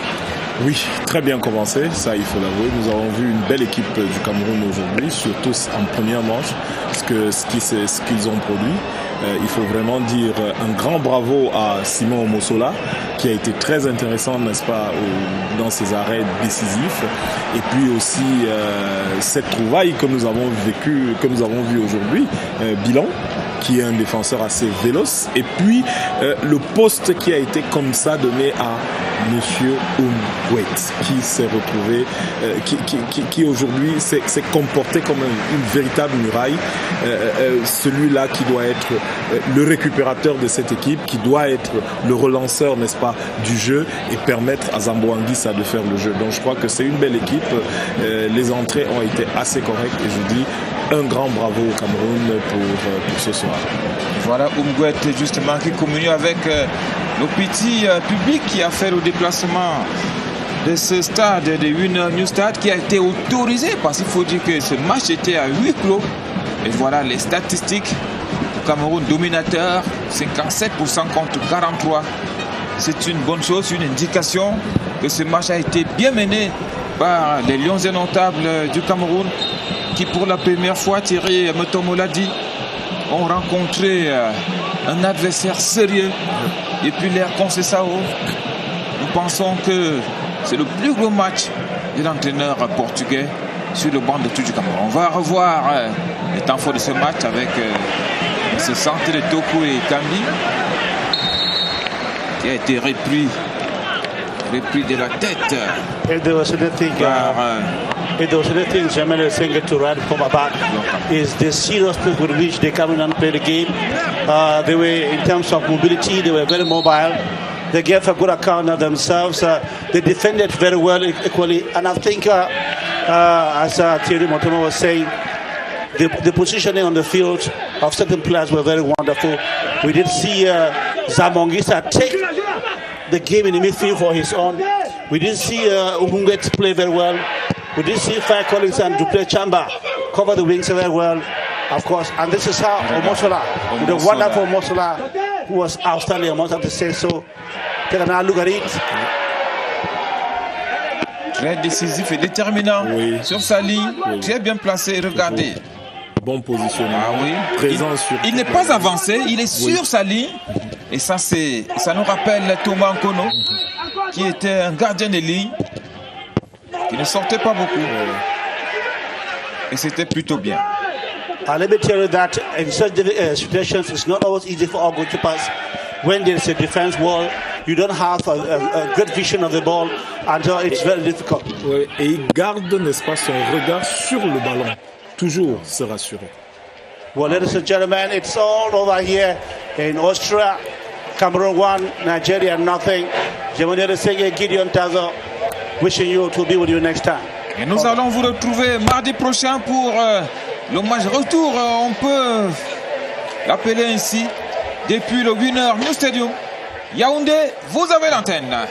Oui, très bien commencé, ça il faut l'avouer. Nous avons vu une belle équipe du Cameroun aujourd'hui, surtout en première manche, ce qu'ils ont produit. Il faut vraiment dire un grand bravo à Simon Omosola, qui a été très intéressant, n'est-ce pas, dans ses arrêts décisifs. Et puis aussi cette trouvaille que nous avons vue aujourd'hui, Bilan, qui est un défenseur assez véloce. Et puis le poste qui a été comme ça donné à Monsieur Oumouet, qui s'est retrouvé, qui aujourd'hui s'est comporté comme une véritable muraille. Celui-là qui doit être le récupérateur de cette équipe, qui doit être le relanceur, n'est-ce pas, du jeu et permettre à Zambo Anguissa de faire le jeu. Donc je crois que c'est une belle équipe. Les entrées ont été assez correctes et je dis un grand bravo au Cameroun pour ce soir. Voilà Oumouet justement qui communique avec le petit public qui a fait le déplacement de ce stade, de Winner New Stade, qui a été autorisé parce qu'il faut dire que ce match était à huis clos. Et voilà les statistiques. Le Cameroun dominateur, 57% contre 43%. C'est une bonne chose, une indication que ce match a été bien mené par les Lions indomptables du Cameroun qui pour la première fois, Thierry Mutombo l'a dit, ont rencontré un adversaire sérieux. Et puis l'air Conceição, nous pensons que c'est le plus gros match de l'entraîneur portugais sur le banc de touche du Cameroun. On va revoir les temps forts de ce match avec ce centre de Toko et Kambi qui a été repris de la tête. If there was anything, Jamal Senga to run from about is the seriousness with which they come in and play the game. They were, in terms of mobility, they were very mobile. They gave a good account of themselves. They defended very well equally. And I think, as Thierry Mutombo was saying, the positioning on the field of certain players were very wonderful. We did see Zambo Anguissa take the game in the midfield for his own. We did see Oumouet play very well. We did see Fire Collins and Duplé Chamba cover the wings very well, of course. And this is how Omosola, the wonderful Omosola, who was outstanding, I must have to say so. Take another look at it. Très décisif et déterminant sur sa ligne, très bien placé. Regardez. Bon positionnement. Ah oui. Présent sur. Il n'est pas avancé, il est sur sa ligne. Et ça nous rappelle Thomas Nkono, qui était un gardien de ligne, qui ne sortait pas beaucoup. Et c'était plutôt bien. Let me tell you that in such situations, it's not always easy for our goalkeepers. When there's a defense wall, you don't have a good vision of the ball, and it's very difficult. Oui, et il garde, n'est-ce pas, son regard sur le ballon. Toujours se rassurer. Well, ladies and gentlemen, it's all over here in Austria. Cameroon 1, Nigeria nothing. Jemonere Sege, Gideon Tazo, wishing you to be with you next time. Et nous allons vous retrouver mardi prochain pour le match retour. On peut l'appeler ainsi. Depuis le Winner New Stadium. Yaoundé, vous avez l'antenne.